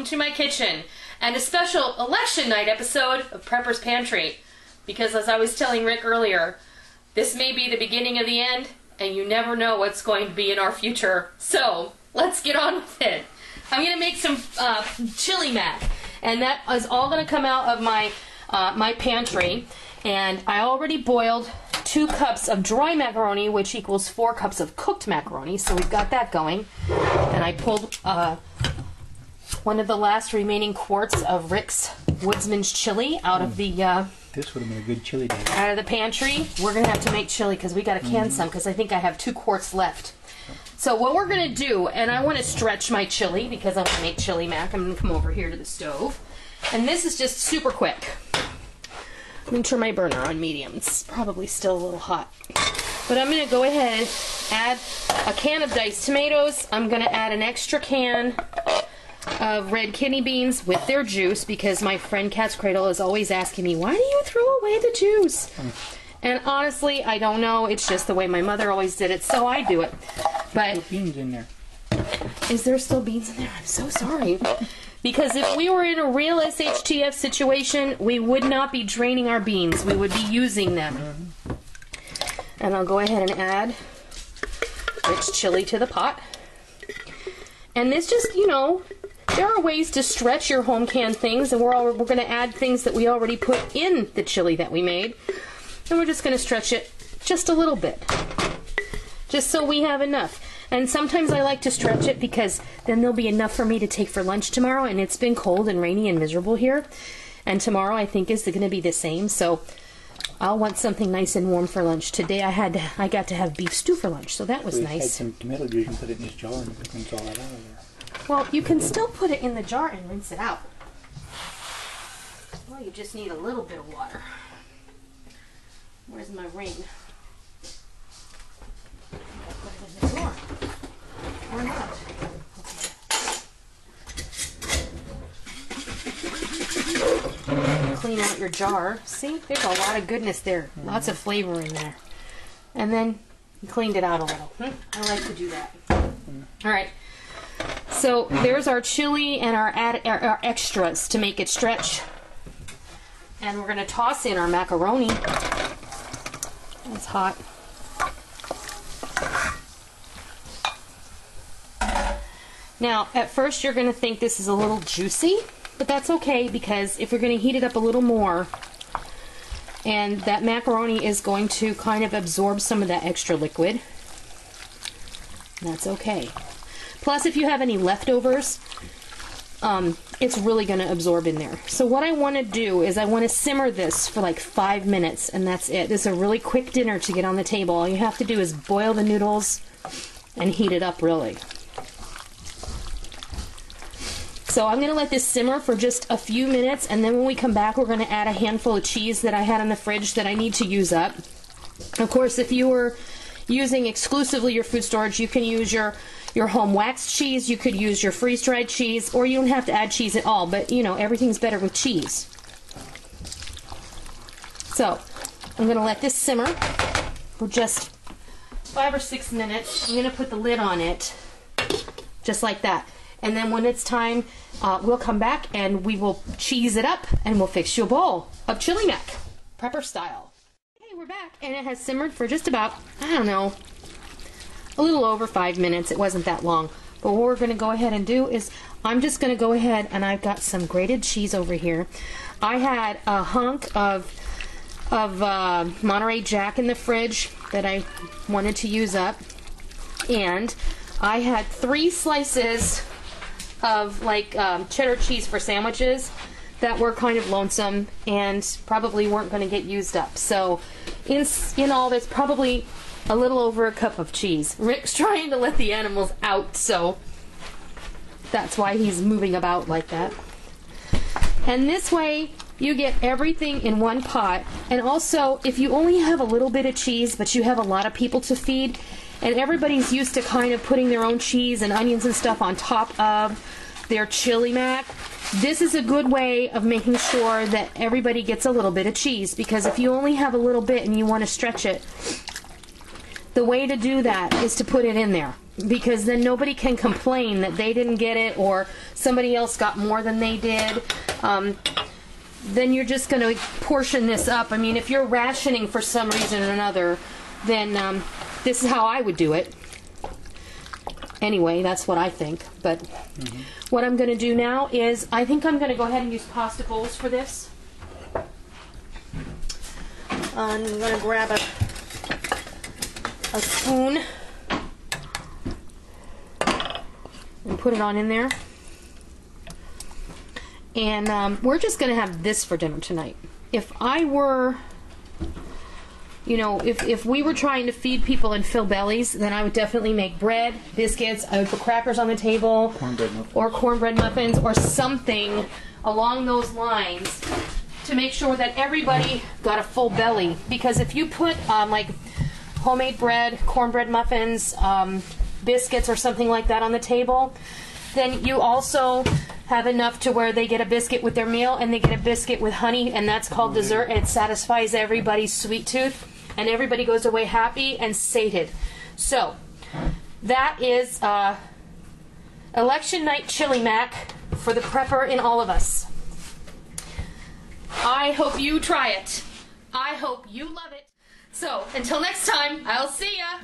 to my kitchen and a special election night episode of Prepper's Pantry. Because as I was telling Rick earlier, this may be the beginning of the end, and you never know what's going to be in our future. So, let's get on with it. I'm going to make some chili mac, and that is all going to come out of my my pantry. And I already boiled 2 cups of dry macaroni, which equals 4 cups of cooked macaroni, so we've got that going. And I pulled one of the last remaining quarts of Rick's Woodsman's chili out of the this would have been a good chili day. Out of the pantry. We're going to have to make chili because we got to can some, because I think I have 2 quarts left. So what we're going to do, and I want to stretch my chili because I want to make chili mac. I'm going to come over here to the stove. And this is just super quick. I'm going to turn my burner on medium. It's probably still a little hot. But I'm going to go ahead, add a can of diced tomatoes. I'm going to add an extra can of red kidney beans with their juice, because my friend Cat's Cradle is always asking me, why do you throw away the juice? And honestly, I don't know. It's just the way my mother always did it, so I do it. But beans in there. Is there still beans in there? I'm so sorry. Because if we were in a real SHTF situation, we would not be draining our beans. We would be using them. And I'll go ahead and add Rick's chili to the pot. And this just, you know, there are ways to stretch your home canned things, and we're going to add things that we already put in the chili that we made. And we're just going to stretch it just a little bit, just so we have enough. And sometimes I like to stretch it because then there'll be enough for me to take for lunch tomorrow, and it's been cold and rainy and miserable here. And tomorrow I think is going to be the same, so I'll want something nice and warm for lunch. Today I got to have beef stew for lunch, so that was nice. Had some tomato juice and put it in this jar and rinse all that out of there. Well, you can still put it in the jar and rinse it out. Well, you just need a little bit of water. Where's my ring? I put it in the jar. Or not. Clean out your jar. See, there's a lot of goodness there. Lots of flavor in there. And then you cleaned it out a little. I like to do that. All right. So there's our chili and our extras to make it stretch. And we're going to toss in our macaroni. It's hot. Now, at first you're going to think this is a little juicy, but that's okay, because if you're going to heat it up a little more, and that macaroni is going to kind of absorb some of that extra liquid, that's okay. Plus, if you have any leftovers, it's really going to absorb in there. So what I want to do is I want to simmer this for like 5 minutes, and that's it. This is a really quick dinner to get on the table. All you have to do is boil the noodles and heat it up really. So I'm going to let this simmer for just a few minutes, and then when we come back, we're going to add a handful of cheese that I had in the fridge that I need to use up. Of course, if you were using exclusively your food storage, you can use your home waxed cheese, you could use your freeze-dried cheese, or you don't have to add cheese at all, but you know, everything's better with cheese. So, I'm going to let this simmer for just 5 or 6 minutes. I'm going to put the lid on it, just like that. And then when it's time, we'll come back and we will cheese it up, and we'll fix you a bowl of chili mac, prepper style. Okay, we're back, and it has simmered for just about, I don't know, a little over 5 minutes. It wasn't that long. But what we're going to go ahead and do is I'm just going to go ahead, and I've got some grated cheese over here. I had a hunk of Monterey Jack in the fridge that I wanted to use up, and I had 3 slices of like cheddar cheese for sandwiches that were kind of lonesome and probably weren't going to get used up. So in all, there's probably a little over a cup of cheese. Rick's trying to let the animals out, so that's why he's moving about like that. And this way you get everything in one pot. And also, if you only have a little bit of cheese but you have a lot of people to feed, and everybody's used to kind of putting their own cheese and onions and stuff on top of their chili mac, this is a good way of making sure that everybody gets a little bit of cheese, because if you only have a little bit and you want to stretch it, the way to do that is to put it in there. because then nobody can complain that they didn't get it or somebody else got more than they did. Then you're just going to portion this up. I mean, if you're rationing for some reason or another, then this is how I would do it. Anyway, that's what I think. But what I'm going to do now is, I think I'm going to go ahead and use pasta bowls for this. I'm going to grab a spoon and put it on in there. And we're just going to have this for dinner tonight. If I were, you know, if we were trying to feed people and fill bellies, then I would definitely make bread, biscuits, I would put crackers on the table, cornbread muffins, or something along those lines to make sure that everybody got a full belly. Because if you put like homemade bread, cornbread muffins, biscuits, or something like that on the table, then you also have enough to where they get a biscuit with their meal and they get a biscuit with honey, and that's called dessert, and it satisfies everybody's sweet tooth, and everybody goes away happy and sated. So that is election night chili mac for the prepper in all of us. I hope you try it. I hope you love it. So until next time, I'll see ya.